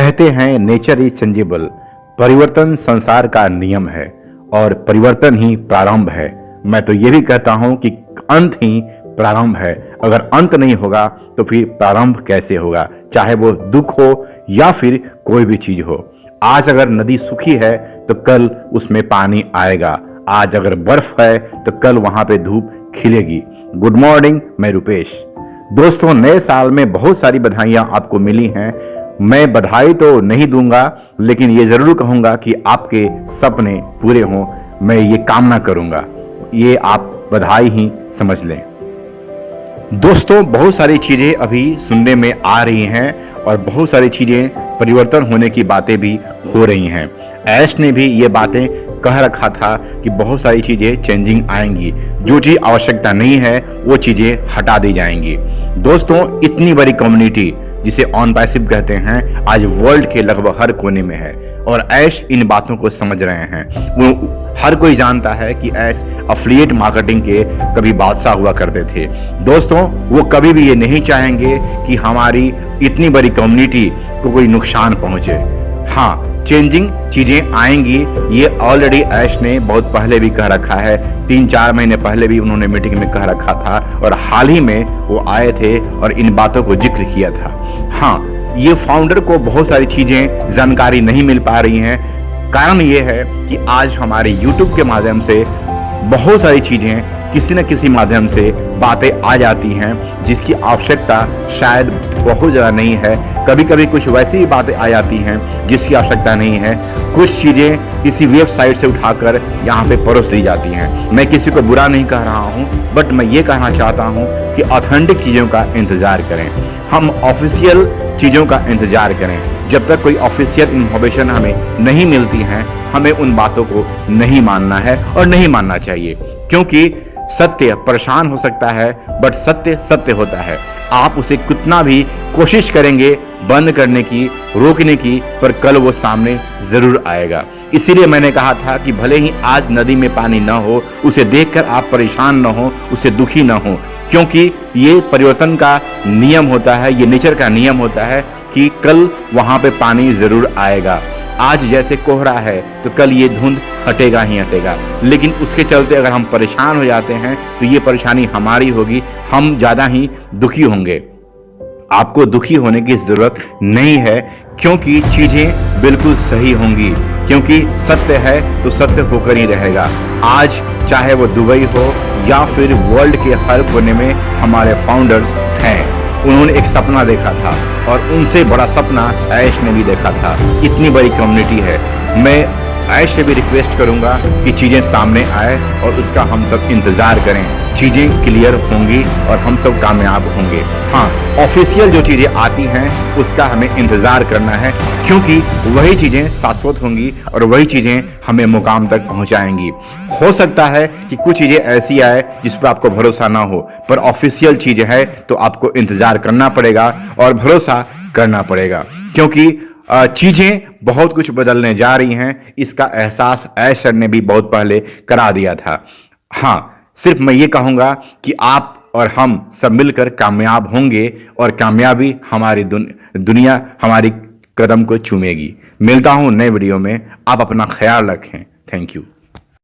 कहते हैं nature is changeable, परिवर्तन संसार का नियम है और परिवर्तन ही प्रारंभ है। मैं तो ये भी कहता हूं कि अंत ही प्रारंभ है। अगर अंत नहीं होगा तो फिर प्रारंभ कैसे होगा, चाहे वो दुख हो या फिर कोई भी चीज हो। आज अगर नदी सूखी है तो कल उसमें पानी आएगा, आज अगर बर्फ है तो कल वहां पे धूप खिलेगी। गुड मॉर्निंग, मैं रुपेश। दोस्तों, नए साल में बहुत सारी बधाइयां आपको मिली हैं। मैं बधाई तो नहीं दूंगा, लेकिन ये जरूर कहूंगा कि आपके सपने पूरे हों। मैं ये कामना करूंगा, ये आप बधाई ही समझ लें। दोस्तों, बहुत सारी चीजें अभी सुनने में आ रही हैं और बहुत सारी चीजें परिवर्तन होने की बातें भी हो रही हैं। ऐश ने भी ये बातें कह रखा था कि बहुत सारी चीजें चेंजिंग आएंगी, जो चीज आवश्यकता नहीं है वो चीजें हटा दी जाएंगी। दोस्तों, इतनी बड़ी कम्युनिटी जिसे ऑन पैसिव कहते हैं, आज वर्ल्ड के लगभग हर कोने में है और ऐश इन बातों को समझ रहे हैं। वो हर कोई जानता है कि ऐश अफिलिएट मार्केटिंग के कभी बादशाह हुआ करते थे। दोस्तों, वो कभी भी ये नहीं चाहेंगे कि हमारी इतनी बड़ी कम्युनिटी को कोई नुकसान पहुंचे। हाँ, चेंजिंग चीजें आएंगी, ये ऑलरेडी ऐश ने बहुत पहले भी कह रखा है। 3-4 महीने पहले भी उन्होंने मीटिंग में कह रखा था और हाल ही में वो आए थे और इन बातों को जिक्र किया था। हाँ, ये फाउंडर को बहुत सारी चीजें जानकारी नहीं मिल पा रही हैं। कारण ये है कि आज हमारे YouTube के माध्यम से बहुत सारी चीजें किसी न किसी माध्यम से बातें आ जाती हैं जिसकी आवश्यकता शायद बहुत ज़्यादा नहीं है। कभी कभी कुछ वैसी ही बातें आ जाती हैं जिसकी आवश्यकता नहीं है। कुछ चीज़ें किसी वेबसाइट से उठाकर यहाँ पे परोस दी जाती हैं। मैं किसी को बुरा नहीं कह रहा हूँ, बट मैं ये कहना चाहता हूँ कि ऑथेंटिक चीज़ों का इंतज़ार करें, हम ऑफिशियल चीज़ों का इंतज़ार करें। जब तक कोई ऑफिशियल इन्फॉर्मेशन हमें नहीं मिलती है, हमें उन बातों को नहीं मानना है और नहीं मानना चाहिए, क्योंकि सत्य परेशान हो सकता है बट सत्य सत्य होता है। आप उसे कितना भी कोशिश करेंगे बंद करने की, रोकने की, पर कल वो सामने जरूर आएगा। इसीलिए मैंने कहा था कि भले ही आज नदी में पानी न हो, उसे देखकर आप परेशान न हो, उसे दुखी न हो, क्योंकि ये परिवर्तन का नियम होता है, ये नेचर का नियम होता है कि कल वहां पे पानी जरूर आएगा। आज जैसे कोहरा है तो कल ये धुंध हटेगा ही हटेगा, लेकिन उसके चलते अगर हम परेशान हो जाते हैं तो ये परेशानी हमारी होगी, हम ज्यादा ही दुखी होंगे। आपको दुखी होने की जरूरत नहीं है, क्योंकि चीजें बिल्कुल सही होंगी, क्योंकि सत्य है तो सत्य होकर ही रहेगा। आज चाहे वो दुबई हो या फिर वर्ल्ड के हर कोने में हमारे फाउंडर्स हैं। उन्होंने एक सपना देखा था और उनसे बड़ा सपना ऐश ने भी देखा था। इतनी बड़ी कम्युनिटी है। मैं ऐश से भी रिक्वेस्ट करूंगा कि चीजें सामने आए और उसका हम सब इंतजार करें। चीजें क्लियर होंगी और हम सब कामयाब होंगे। हाँ, ऑफिशियल जो चीजें आती हैं उसका हमें इंतजार करना है, क्योंकि वही चीजें शाश्वत होंगी और वही चीजें हमें मुकाम तक पहुंचाएंगी। हो सकता है कि कुछ चीजें ऐसी आए जिस पर आपको भरोसा ना हो, पर ऑफिशियल चीजें है तो आपको इंतजार करना पड़ेगा और भरोसा करना पड़ेगा, क्योंकि चीजें बहुत कुछ बदलने जा रही हैं। इसका एहसास ऐश सर ने भी बहुत पहले करा दिया था। हाँ, सिर्फ मैं ये कहूंगा कि आप और हम सब मिलकर कामयाब होंगे और कामयाबी हमारी दुनिया हमारी कदम को चूमेगी। मिलता हूं नए वीडियो में, आप अपना ख्याल रखें। Thank you.